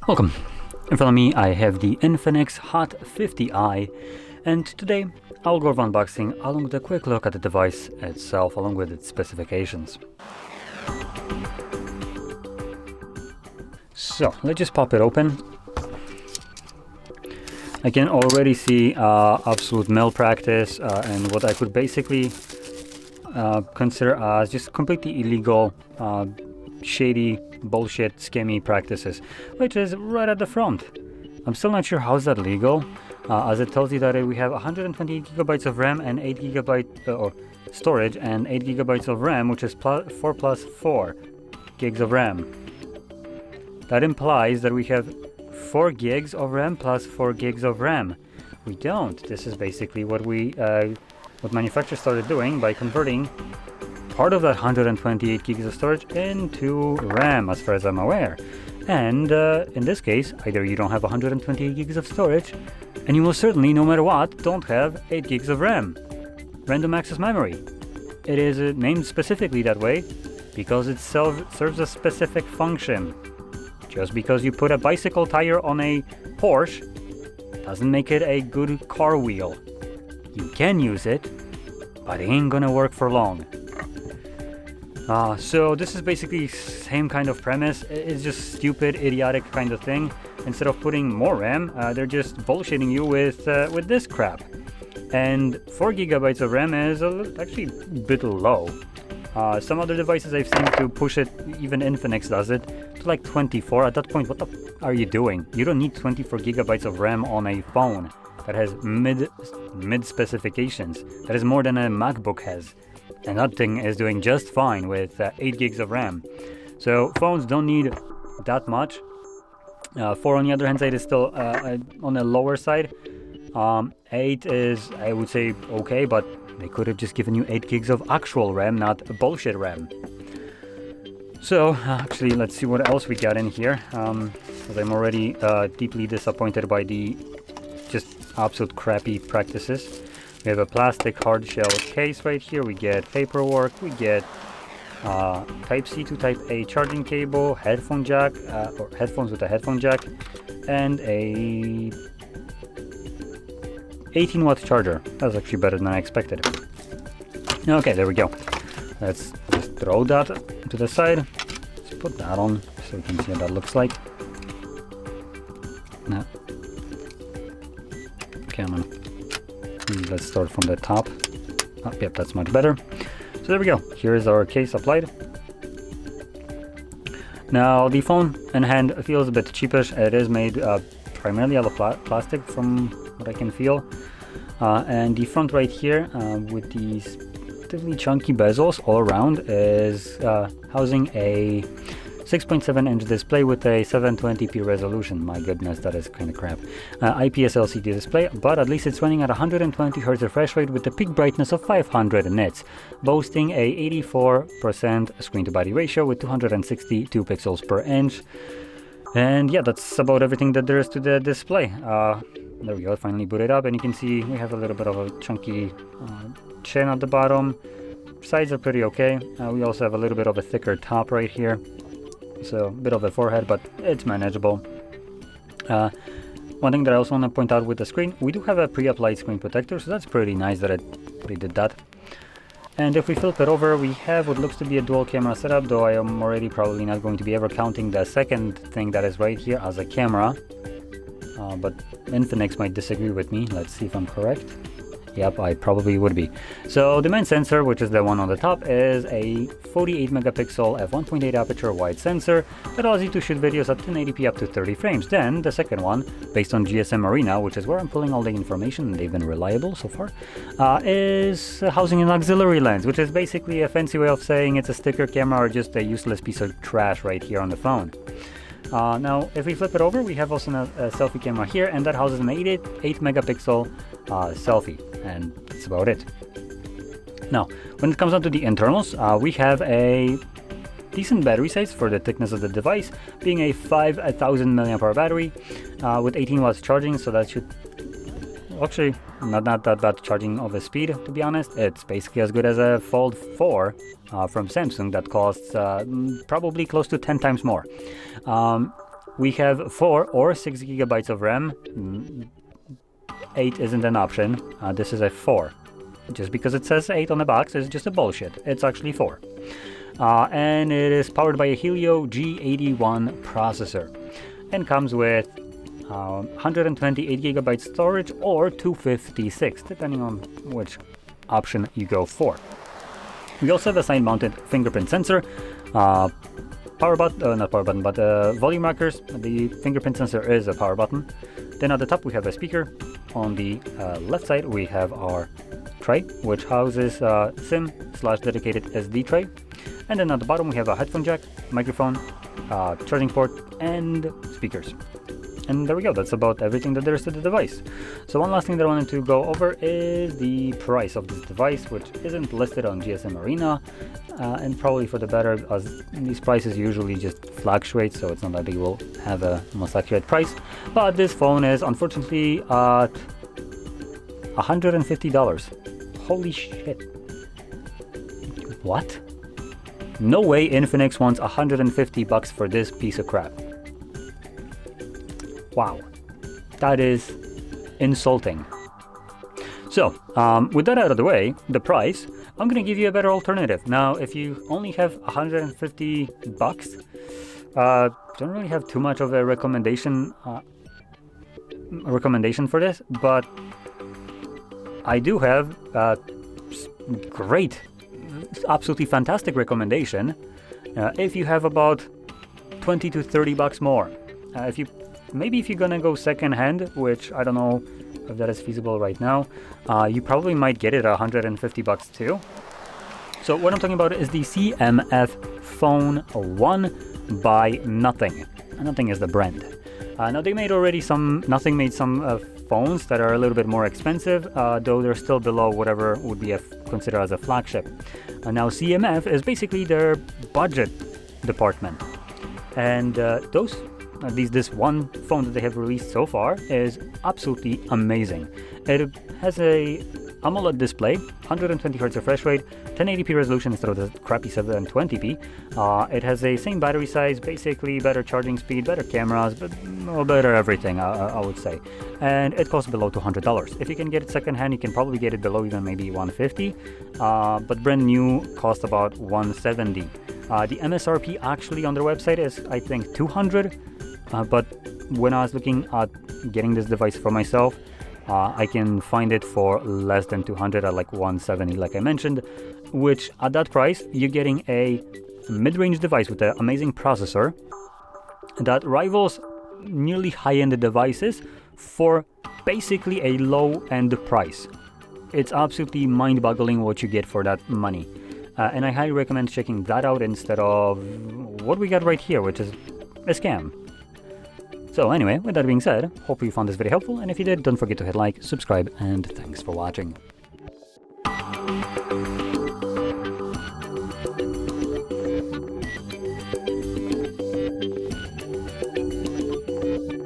Welcome. In front of me I have the INFINIX Hot 50i, and today I'll go over unboxing along with a quick look at the device itself along with its specifications. So let's just pop it open. I can already see absolute malpractice and what I could basically consider as just completely illegal, shady, bullshit, scammy practices, which is right at the front. I'm still not sure how's that legal, as it tells you that we have 128 gigabytes of RAM and 8 gigabyte or storage and 8 gigabytes of RAM, which is 4 plus 4 gigs of RAM. That implies that we have 4 gigs of RAM plus 4 gigs of RAM. We don't. This is basically what what manufacturers started doing by converting part of that 128 gigs of storage into RAM, as far as I'm aware. And in this case, either you don't have 128 gigs of storage, and you will certainly, no matter what, don't have 8 gigs of RAM. Random access memory. It is named specifically that way because it serves a specific function. Just because you put a bicycle tire on a Porsche doesn't make it a good car wheel. You can use it, but it ain't gonna work for long. So this is basically same kind of premise. It's just stupid, idiotic kind of thing. Instead of putting more RAM, they're just bullshitting you with this crap. And 4 gigabytes of RAM is actually a bit low. Some other devices I've seen to push it, even Infinix does it, to like 24. At that point, what the f are you doing? You don't need 24 gigabytes of RAM on a phone that has mid specifications. That is more than a MacBook has. And that thing is doing just fine with 8 gigs of RAM. So phones don't need that much. 4 on the other hand side is still on the lower side. 8 is, I would say, okay, but they could have just given you 8 gigs of actual RAM, not bullshit RAM. So actually, let's see what else we got in here. Because I'm already deeply disappointed by the just absolute crappy practices. We have a plastic hard shell case right here. We get paperwork. We get Type-C to Type-A charging cable, headphone jack, or headphones with a headphone jack, and a 18-watt charger. That's actually better than I expected. Okay, there we go. Let's just throw that to the side. Let's put that on so we can see what that looks like. No. Come on. Let's start from the top. Oh, yep, that's much better. So there we go. Here is our case applied. Now the phone in hand feels a bit cheapish. It is made primarily out of plastic from what I can feel. And the front right here with these relatively chunky bezels all around is housing a 6.7-inch display with a 720p resolution. My goodness, that is kind of crap. IPS LCD display, but at least it's running at 120 Hz refresh rate with a peak brightness of 500 nits, boasting a 84% screen-to-body ratio with 262 pixels per inch. And yeah, that's about everything that there is to the display. There we go, finally boot it up, and you can see we have a little bit of a chunky chin at the bottom. Sides are pretty okay. We also have a little bit of a thicker top right here. So a bit of a forehead, but it's manageable. One thing that I also want to point out with the screen, we do have a pre-applied screen protector, so that's pretty nice that it did that. And if we flip it over, we have what looks to be a dual camera setup, though I am already probably not going to be ever counting the second thing that is right here as a camera. But Infinix might disagree with me. Let's see if I'm correct. Yep, I probably would be. So the main sensor, which is the one on the top, is a 48 megapixel f1.8 aperture wide sensor that allows you to shoot videos at 1080p up to 30 frames. Then the second one, based on GSM Arena, which is where I'm pulling all the information, and they've been reliable so far, is housing an auxiliary lens, which is basically a fancy way of saying it's a sticker camera or just a useless piece of trash right here on the phone. Now, if we flip it over, we have also a selfie camera here, and that houses an 8 megapixel selfie, and that's about it. Now, when it comes down to the internals, we have a decent battery size for the thickness of the device, being a 5000 mAh battery with 18 watts charging, so that should actually not that bad charging of a speed, to be honest. It's basically as good as a Fold 4 from Samsung that costs probably close to 10 times more. We have 4 or 6 gigabytes of RAM. 8 isn't an option. This is a 4. Just because it says 8 on the box is just a bullshit. It's actually 4. And it is powered by a Helio G81 processor. And comes with 128 gigabyte storage or 256, depending on which option you go for. We also have a side-mounted fingerprint sensor, not power button, but volume rockers. The fingerprint sensor is a power button. Then at the top we have a speaker. On the left side we have our tray, which houses SIM/dedicated SD tray. And then at the bottom we have a headphone jack, microphone, charging port, and speakers. And there we go, that's about everything that there is to the device. So one last thing that I wanted to go over is the price of this device, which isn't listed on GSM Arena, and probably for the better, as these prices usually just fluctuate, so it's not that they will have a most accurate price. But this phone is unfortunately at $150. Holy shit. What? No way Infinix wants $150 for this piece of crap. Wow, that is insulting. So, with that out of the way, the price, I'm gonna give you a better alternative. Now, if you only have $150, don't really have too much of a recommendation for this, but I do have a great, absolutely fantastic recommendation. If you have about 20 to 30 bucks more, maybe if you're gonna go second hand, which I don't know if that is feasible right now, you probably might get it at $150 too. So what I'm talking about is the CMF Phone 1 by Nothing. Nothing is the brand. Now they made already Nothing made some phones that are a little bit more expensive, though they're still below whatever would be considered as a flagship. Now CMF is basically their budget department, and this one phone that they have released so far is absolutely amazing. It has a AMOLED display, 120 Hz refresh rate, 1080p resolution instead of the crappy 720p. It has the same battery size, basically better charging speed, better cameras, but better everything, I would say. And it costs below $200. If you can get it secondhand, you can probably get it below even maybe $150, but brand new costs about $170. The MSRP actually on their website is, I think, $200. But when I was looking at getting this device for myself, I can find it for less than $200 at like $170, like I mentioned, which at that price, you're getting a mid-range device with an amazing processor that rivals nearly high-end devices for basically a low-end price. It's absolutely mind-boggling what you get for that money. And I highly recommend checking that out instead of what we got right here, which is a scam. So anyway, with that being said, hope you found this video helpful, and if you did, don't forget to hit like, subscribe, and thanks for watching.